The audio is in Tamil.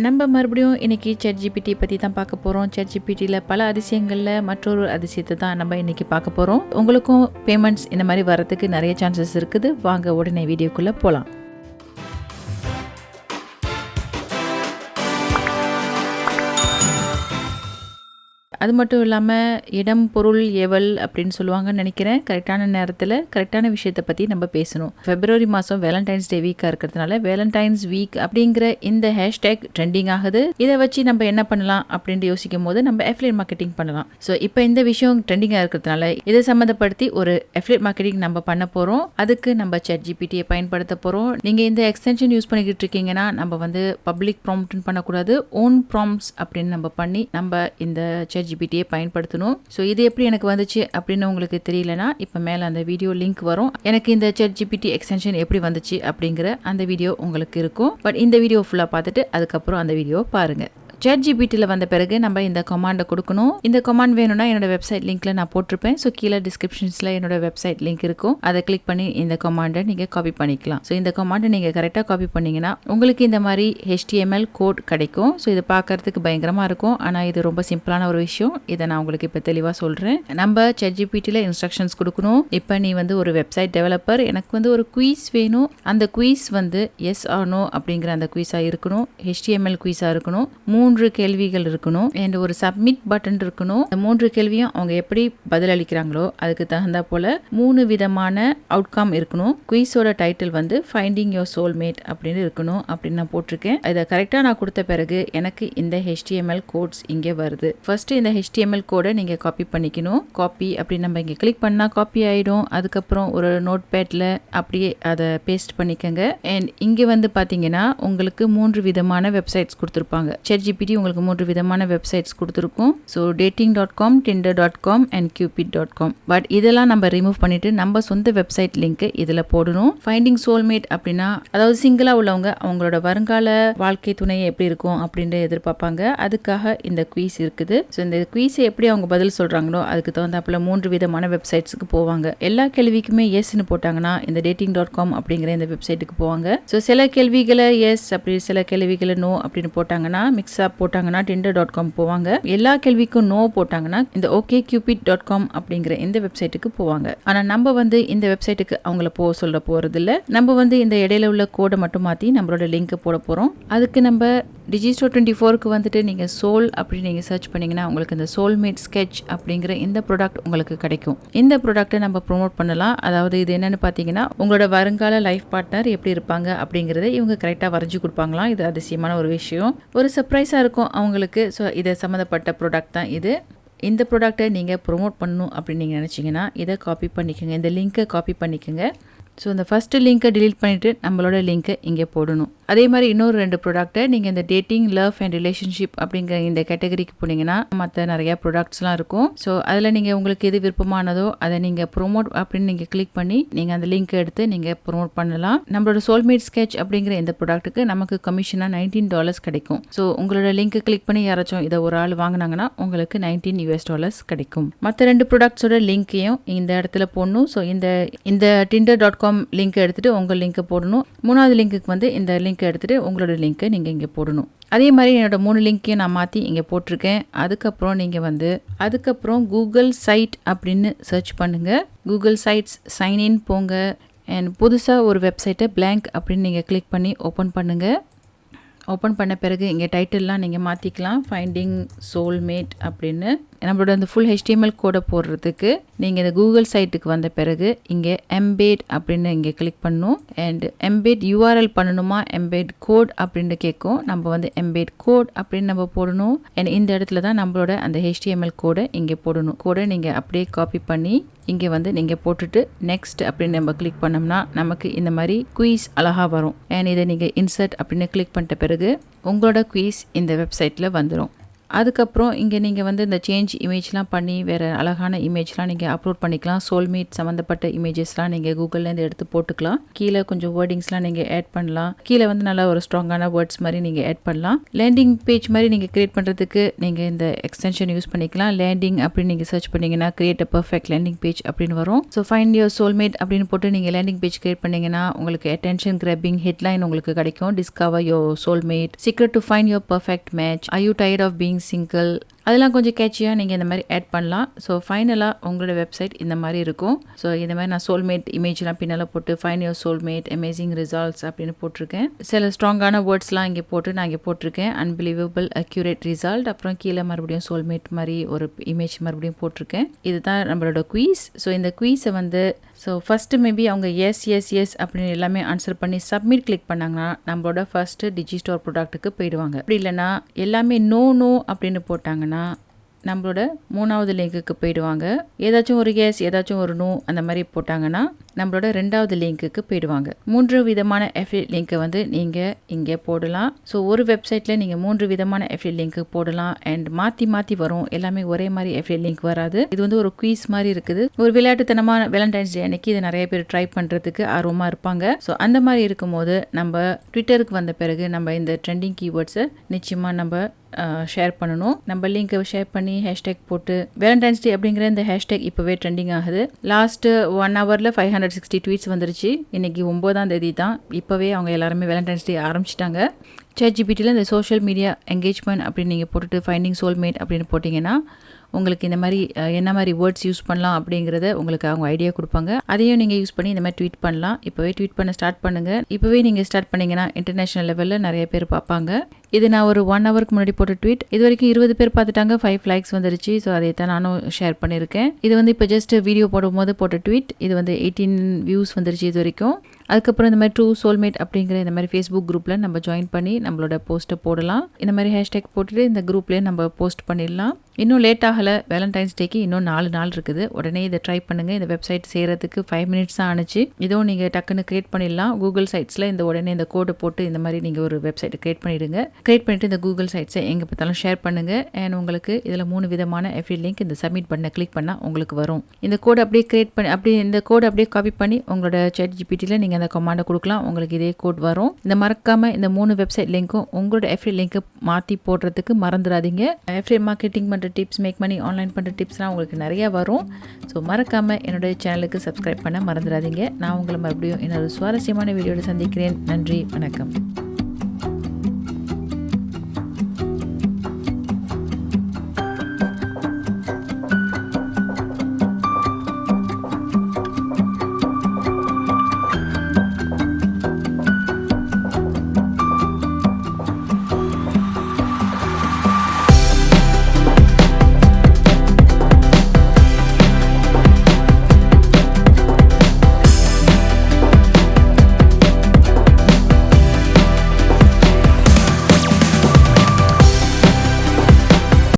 நம்ம மறுபடியும் இன்னைக்கு ChatGPT பற்றி தான் பார்க்க போகிறோம். ChatGPTயில் பல அதிசயங்களில் மற்றொரு அதிசயத்தை தான் நம்ம இன்னைக்கு பார்க்க போகிறோம். உங்களுக்கும் பேமெண்ட்ஸ் இந்த மாதிரி வரதுக்கு நிறைய சான்சஸ் இருக்குது. வாங்க உடனே வீடியோக்குள்ளே போகலாம். அது மட்டும் இல்லாமல் இடம் பொருள் ஏவல் அப்படின்னு சொல்லுவாங்கன்னு நினைக்கிறேன். கரெக்டான நேரத்தில் கரெக்டான விஷயத்தை பற்றி நம்ம பேசணும். February மாதம் வேலண்டைன்ஸ் டே வீக்காக இருக்கிறதுனால வேலண்டைன்ஸ் வீக் அப்படிங்கிற இந்த ஹேஷ்டேக் ட்ரெண்டிங் ஆகுது. இதை வச்சு நம்ம என்ன பண்ணலாம் அப்படின்ட்டு யோசிக்கும் போது நம்ம அஃபிலியேட் மார்க்கெட்டிங் பண்ணலாம். ஸோ இப்போ இந்த விஷயம் ட்ரெண்டிங்காக இருக்கிறதுனால இதை சம்மந்தப்படுத்தி ஒரு அஃபிலியேட் மார்க்கெட்டிங் நம்ம பண்ண போகிறோம். அதுக்கு நம்ம ChatGPTயை பயன்படுத்த போகிறோம். நீங்கள் இந்த எக்ஸ்டென்ஷன் யூஸ் பண்ணிக்கிட்டு இருக்கீங்கன்னா நம்ம பப்ளிக் ப்ராம்ப்ட்னு பண்ணக்கூடாது, ஓன் ப்ராம்ப்ட்ஸ் அப்படின்னு நம்ம பண்ணி நம்ம இந்த ChatGPTயை பயன்படுத்தணும். ஸோ இது எப்படி எனக்கு வந்துச்சு அப்படின்னு உங்களுக்கு தெரியலனா இப்போ மேலே அந்த வீடியோ லிங்க் வரும். எனக்கு இந்த ChatGPT எக்ஸ்டென்ஷன் எப்படி வந்துச்சு அப்படிங்கிற அந்த வீடியோ உங்களுக்கு இருக்கும். பட் இந்த வீடியோ ஃபுல்லாக பார்த்துட்டு அதுக்கப்புறம் அந்த வீடியோ பாருங்கள். ChatGPTயில் வந்த பிறகு நம்ம இந்த கமாண்டை கொடுக்கணும். இந்த கமாண்ட் வேணும்னா என்னோட வெப்சைட் லிங்க்ல நான் போட்டிருப்பேன். ஸோ கீழே டிஸ்கிரிப்ஷன்ஸில் என்னோட வெப்சைட் லிங்க் இருக்கும். அதை கிளிக் பண்ணி இந்த கமாண்டை நீங்கள் காப்பி பண்ணிக்கலாம். ஸோ இந்த கமாண்டை நீங்கள் கரெக்டாக காப்பி பண்ணிங்கன்னா உங்களுக்கு இந்த மாதிரி HTML கோட் கிடைக்கும். ஸோ இது பார்க்கறதுக்கு பயங்கரமாக இருக்கும், ஆனால் இது ரொம்ப சிம்பிளான ஒரு விஷயம். இதை நான் உங்களுக்கு இப்போ தெளிவாக சொல்கிறேன். நம்ம ChatGPTயில் இன்ஸ்ட்ரக்ஷன்ஸ் கொடுக்கணும். இப்போ நீ ஒரு வெப்சைட் டெவலப்பர், எனக்கு ஒரு குயிஸ் வேணும். அந்த குயிஸ் எஸ் ஆர் நோ அப்படிங்கிற அந்த குயிஸாக இருக்கணும். HTML குயிஸாக இருக்கணும். 3 கேள்விகள் இருக்கணும் அண்ட் ஒரு சப்மிட் பட்டன் இருக்கணும். இந்த 3 கேள்வியும் அவங்க எப்படி பதிலளிக்கிறாங்களோ அதுக்கு தகுந்தா போல 3 விதமான அவுட்கம் இருக்கணும். குயிஸோட டைட்டில் ஃபைண்டிங் யோர் சோல்மேட் அப்படின்னு இருக்கணும் அப்படின்னு நான் போட்டிருக்கேன். இதை கரெக்டாக நான் கொடுத்த பிறகு எனக்கு இந்த HTML கோட்ஸ் இங்கே வருது. ஃபர்ஸ்ட் இந்த HTML கோடை நீங்கள் காப்பி பண்ணிக்கணும். காப்பி அப்படின்னு நம்ம இங்கே கிளிக் பண்ணால் காப்பி ஆகிடும். அதுக்கப்புறம் ஒரு நோட் பேட்டில் அப்படியே அதை பேஸ்ட் பண்ணிக்கோங்க. அண்ட் இங்கே பார்த்தீங்கன்னா உங்களுக்கு 3 விதமான வெப்சைட்ஸ் கொடுத்துருப்பாங்க. ChatGPT உங்களுக்கு 3 விதமான வெப்சைட்ஸ் கொடுத்துருக்கும். So dating.com, tinder.com and cupid.com. But இதெல்லாம் நம்ம ரிமூவ் பண்ணிட்டு நம்ம சொந்த வெப்சைட் லிங்க் இதில் போடணும். ஃபைண்டிங் சோல்மேட் அப்படின்னா அதாவது சிங்கிளாக உள்ளவங்க அவங்களோட வருங்கால வாழ்க்கை துணையை எப்படி இருக்கும் அப்படின்னு எதிர்பார்ப்பாங்க. அதுக்காக இந்த குயிஸ் இருக்குது. ஸோ இந்த குயிஸை எப்படி அவங்க பதில் சொல்கிறாங்களோ அதுக்கு தகுந்தாப்புல 3 விதமான வெப்சைட்ஸுக்கு போவாங்க. எல்லா கேள்விக்குமே எஸ்ன்னு போட்டாங்கன்னா இந்த dating.com அப்படிங்கிற இந்த வெப்சைட்டுக்கு போவாங்க. ஸோ சில கேள்விகளை எஸ் அப்படி, சில கேள்விகளை நோ அப்படின்னு போட்டாங்கன்னா மிக்ஸா போட்டாங்கன்னா tinder.com போவாங்க. எல்லா கேள்விக்கும் நோ போட்டாங்கன்னா இந்த okcupid.com அப்படிங்கிற இந்த வெப்சைட்டுக்கு போவாங்க. ஆனா நம்ம இந்த வெப்சைட்டுக்கு அவங்கள போக சொல்ல போறது இல்ல. நம்ம இந்த இடையில உள்ள கோடை மட்டும் மாத்தி நம்மளோட லிங்க் போட போறோம். அதுக்கு நம்ம Digistore 24க்கு நீங்க சோல் அப்படி நீங்க சர்ச் பண்ணீங்கன்னா உங்களுக்கு இந்த சோல்மேட் ஸ்கெட்ச் அப்படிங்கிற இந்த ப்ராடக்ட் உங்களுக்கு கிடைக்கும். இந்த ப்ராடக்ட்டை நம்ம ப்ரோமோட் பண்ணலாம். அதாவது இது என்னன்னு பாத்தீங்கன்னா உங்களோட வருங்கால லைஃப் பார்ட்னர் எப்படி இருப்பாங்க அப்படிங்கறத இவங்க கரெக்டா வரைஞ்சு கொடுப்பாங்களாம். இது அதிசயமான ஒரு விஷயம், ஒரு சர்ப்ரைஸா இருக்கும் அவங்களுக்கு. ஸோ இதை சம்மந்தப்பட்ட ப்ராடக்ட் தான் இது. இந்த ப்ராடக்ட்டை நீங்கள் ப்ரொமோட் பண்ணணும் அப்படின்னு நீங்கள் நினச்சிங்கன்னா இதை காப்பி பண்ணிக்கோங்க. இந்த லிங்க்கை காப்பி பண்ணிக்கோங்க. ஸோ இந்த ஃபஸ்ட்டு லிங்க்கை டிலீட் பண்ணிவிட்டு நம்மளோட லிங்க்கை இங்கே போடணும். அதே மாதிரி இன்னொரு 2 ப்ராடக்ட்டை நீங்கள் இந்த டேட்டிங், லவ் அண்ட் ரிலேஷன்ஷிப் அப்படிங்கிற இந்த கேட்டகரிக்கு போனீங்கன்னா மற்ற நிறையா ப்ராடக்ட்ஸ்லாம் இருக்கும். ஸோ அதில் நீங்கள் உங்களுக்கு எது விருப்பமானதோ அதை நீங்கள் ப்ரோமோட் அப்படின்னு நீங்கள் கிளிக் பண்ணி நீங்கள் அந்த லிங்க்கை எடுத்து நீங்கள் ப்ரோமோட் பண்ணலாம். நம்மளோட சோல்மேட் ஸ்கெட்ச் அப்படிங்கிற இந்த ப்ராடக்ட்டுக்கு நமக்கு கமிஷனாக $19 கிடைக்கும். ஸோ உங்களோட லிங்க்கை கிளிக் பண்ணி யாராச்சும் இதை ஒரு ஆள் வாங்கினாங்கன்னா உங்களுக்கு $19 கிடைக்கும். மற்ற 2 ப்ராடக்ட்ஸோட லிங்க்கையும் இந்த இடத்துல போடணும். ஸோ இந்த tinder.com லிங்க் எடுத்துட்டு உங்க லிங்க் போடணும். 3வது லிங்க்குக்கு இந்த லிங்க் எடுத்துட்டு உங்களோட லிங்க்கை நீங்க இங்க போடணும். அதே மாதிரி என்னோட 3 லிங்க்கையும் நான் மாற்றி இங்கே போட்டிருக்கேன். அதுக்கப்புறம் நீங்கள் கூகுள் சைட் அப்படின்னு சர்ச் பண்ணுங்கள். கூகுள் சைட்ஸ் சைன்இன் போங்க அண்ட் புதுசாக ஒரு வெப்சைட்டை blank அப்படின்னு நீங்கள் கிளிக் பண்ணி ஓப்பன் பண்ணுங்கள். ஓப்பன் பண்ண பிறகு இங்கே டைட்டில்லாம் நீங்கள் மாற்றிக்கலாம். ஃபைண்டிங் சோல்மேட் அப்படின்னு நம்மளோட அந்த ஃபுல் HTML கோடை போடுறதுக்கு நீங்கள் இந்த கூகுள் சைட்டுக்கு வந்த பிறகு இங்கே எம்பேட் அப்படின்னு இங்கே கிளிக் பண்ணணும். அண்ட் எம்பேட் URL பண்ணணுமா எம்பேட் கோட் அப்படின்னு கேட்கும். நம்ம எம்பேட் கோட் அப்படின்னு நம்ம போடணும். அண்ட் இந்த இடத்துல தான் நம்மளோட அந்த HTML கோடை இங்கே போடணும். கோடை நீங்கள் அப்படியே காப்பி பண்ணி இங்கே நீங்கள் போட்டுட்டு நெக்ஸ்ட் அப்படின்னு நம்ம கிளிக் பண்ணோம்னா நமக்கு இந்த மாதிரி குயிஸ் அழகாக வரும். அண்ட் இதை நீங்கள் இன்சர்ட் அப்படின்னு கிளிக் பண்ணிட்ட பிறகு உங்களோட குயிஸ் இந்த வெப்சைட்டில் வந்துடும். அதுக்கப்புறம் இங்கே நீங்கள் வந்து இந்த சேஞ்ச் இமேஜ்லாம் பண்ணி வேறு அழகான இமேஜ்லாம் நீங்கள் அப்லோட் பண்ணிக்கலாம். சோல்மேட் சம்மந்தப்பட்ட இமேஜஸ்லாம் நீங்கள் கூகுள்லேருந்து எடுத்து போட்டுக்கலாம். கீழே கொஞ்சம் வேர்டிங்ஸ்லாம் நீங்கள் ஆட் பண்ணலாம். கீழே வந்து நல்லா ஒரு ஸ்ட்ராங்கான வேர்ட்ஸ் மாதிரி நீங்கள் ஆட் பண்ணலாம். லேண்டிங் பேஜ் மாதிரி நீங்கள் கிரியேட் பண்ணுறதுக்கு நீங்கள் இந்த எக்ஸ்டென்ஷன் யூஸ் பண்ணிக்கலாம். லேண்டிங் அப்படின்னு நீங்கள் சர்ச் பண்ணிங்கன்னா create a perfect landing page அப்படின்னு வரும். ஸோ ஃபைண்ட் யுவர் சோல்மேட் அப்படின்னு போட்டு நீங்கள் லேண்டிங் பேஜ் கிரியேட் பண்ணிங்கன்னா உங்களுக்கு அட்டென்ஷன் கிராபிங் ஹெட்லைன் உங்களுக்கு கிடைக்கும். Discover your soulmate, secret to find your perfect match, are you tired of being single, அதெல்லாம் கொஞ்சம் கேட்சியாக நீங்கள் இந்த மாதிரி ஆட் பண்ணலாம். ஸோ ஃபைனலாக உங்களோட வெப்சைட் இந்த மாதிரி இருக்கும். ஸோ இந்த மாதிரி நான் சோல்மேட் இமேஜ்லாம் பின்னால் போட்டு find your soulmate amazing results அப்படின்னு போட்டிருக்கேன். சில ஸ்ட்ராங்கான வேர்ட்ஸ்லாம் இங்கே போட்டு நான் இங்கே போட்டிருக்கேன். அன்பிலீவபிள் அக்யூரேட் ரிசல்ட், அப்புறம் கீழே மறுபடியும் சோல்மேட் மாதிரி ஒரு இமேஜ் மறுபடியும் போட்டிருக்கேன். இதுதான் நம்மளோட குவீஸ். ஸோ இந்த குவீஸை வந்து ஃபஸ்ட்டு மேபி அவங்க எஸ் அப்படின்னு எல்லாமே ஆன்சர் பண்ணி சப்மிட் கிளிக் பண்ணாங்கன்னா நம்மளோட ஃபஸ்ட்டு டிஜிஸ்டோர் ப்ராடக்ட்டுக்கு போயிடுவாங்க. அப்படி இல்லைன்னா எல்லாமே நோ அப்படின்னு போட்டாங்கன்னா நம்மளோட 3வது லிங்க்குக்கு போயிடுவாங்க. ஏதாச்சும் ஒரு எஸ் ஏதாச்சும் ஒரு நோ அந்த மாதிரி போட்டாங்கன்னா நம்மளோட 2வது லிங்க்குக்கு போயிடுவாங்க. 3 விதமான அஃபிலியேட் லிங்க்கை வந்து நீங்கள் இங்கே போடலாம். ஸோ ஒரு வெப்சைட்டில் நீங்கள் 3 விதமான அஃபிலியேட் லிங்க்கு போடலாம். அண்ட் மாற்றி வரும். எல்லாமே ஒரே மாதிரி அஃபிலியேட் லிங்க் வராது. இது வந்து ஒரு குவீஸ் மாதிரி இருக்குது. ஒரு விளையாட்டுத்தனமான வேலண்டைன்ஸ் டே அன்னைக்கு இதை நிறைய பேர் ட்ரை பண்ணுறதுக்கு ஆர்வமாக இருப்பாங்க. ஸோ அந்த மாதிரி இருக்கும்போது நம்ம ட்விட்டருக்கு வந்த பிறகு நம்ம இந்த ட்ரெண்டிங் கீவேர்ட்ஸை நிச்சயமாக நம்ம ஷேர் பண்ணணும். நம்ம லிங்கை ஷேர் பண்ணி ஹேஷ்டேக் போட்டு வேலண்டைன்ஸ் டே அப்படிங்கிற இந்த ஹேஷ்டேக் இப்போவே ட்ரெண்டிங் ஆகுது. லாஸ்ட் 1 ஹவரில் 560 ட்வீட்ஸ் வந்துருச்சு. இன்னைக்கு 9ஆம் தேதி தான். இப்போவே அவங்க எல்லாருமே வேலண்டைன்ஸ் டே ஆரம்பிச்சிட்டாங்க. ChatGPTல இந்த சோஷியல் மீடியா என்கேஜ்மெண்ட் அப்படின்னு நீங்கள் போட்டுட்டு ஃபைண்டிங் சோல்மேட் அப்படின்னு போட்டிங்கன்னா உங்களுக்கு இந்த மாதிரி என்ன மாதிரி வேர்ட்ஸ் யூஸ் பண்ணலாம் அப்படிங்கிறத உங்களுக்கு அவங்க ஐடியா கொடுப்பாங்க. அதையும் நீங்கள் யூஸ் பண்ணி இந்த மாதிரி ட்வீட் பண்ணலாம். இப்போவே ட்வீட் பண்ண ஸ்டார்ட் பண்ணுங்கள். இப்போவே நீங்கள் ஸ்டார்ட் பண்ணிங்கன்னா இன்டர்நேஷனல் லெவலில் நிறைய பேர் பார்ப்பாங்க. இது நான் ஒரு 1 ஹவருக்கு முன்னாடி போட்ட ட்வீட். இது வரைக்கும் 20 பேர் பார்த்துட்டாங்க. 5 லைக்ஸ் வந்துருச்சு. ஸோ அதை தான் நானும் ஷேர் பண்ணியிருக்கேன். இது வந்து இப்போ ஜஸ்ட் வீடியோ போடும்போது போட்ட ட்வீட். இது வந்து 18 வியூஸ் வந்துருச்சு இது வரைக்கும். அதுக்கப்புறம் இந்த மாதிரி ட்ரூ சோல்மேட் அப்படிங்கிற இந்த மாதிரி ஃபேஸ்புக் குரூப்பில் நம்ம ஜாயின் பண்ணி நம்மளோட போஸ்ட்டை போடலாம். இந்த மாதிரி ஹேஷ்டேக் போட்டுட்டு இந்த குரூப்லேயே நம்ம போஸ்ட் பண்ணிடலாம். இன்னும் லேட் ஆகலை. வேலண்டைன்ஸ் டேக்கு இன்னும் 4 நாள் இருக்குது. உடனே இதை ட்ரை பண்ணுங்கள். இந்த வெப்சைட் செய்கிறதுக்கு 5 மினிட்ஸ் தான் ஆனிச்சு. இதுவும் நீங்கள் டக்குன்னு கிரியேட் பண்ணிடலாம். கூகுள் சைட்ஸில் உடனே இந்த கோடை போட்டு இந்த மாதிரி நீங்கள் ஒரு வெப்சைட்டை கிரியேட் பண்ணிவிடுங்க. கிரியேட் பண்ணிவிட்டு இந்த கூகுள் சைட்ஸை எங்கே பார்த்தாலும் ஷேர் பண்ணுங்கள். அண்ட் உங்களுக்கு இதில் 3 விதமான அஃபிலியேட் லிங்க் இந்த சப்மிட் பண்ண கிளிக் பண்ணால் உங்களுக்கு வரும். இந்த கோடை அப்படியே கிரியேட் பண்ணி இந்த கோடை அப்படியே காப்பி பண்ணி உங்களோட ChatGPTல நீங்கள் அந்த கமாண்டை கொடுக்கலாம். உங்களுக்கு இதே கோட் வரும். இந்த மறக்காமல் இந்த 3 வெப்சைட் லிங்க்கும் உங்களோட அஃபிலியேட் லிங்க்கை மாற்றி போடுறதுக்கு மறந்துடாதீங்க. அஃபிலியேட் மார்க்கெட்டிங் பண்ணுற டிப்ஸ், மேக் மணி ஆன்லைன் பண்ணுற டிப்ஸ்லாம் உங்களுக்கு நிறையா வரும். ஸோ மறக்காமல் என்னுடைய சேனலுக்கு சப்ஸ்கிரைப் பண்ண மறந்துடாதீங்க. நான் உங்களை மறுபடியும் இன்னொரு சுவாரஸ்யமான வீடியோவில் சந்திக்கிறேன். நன்றி, வணக்கம்.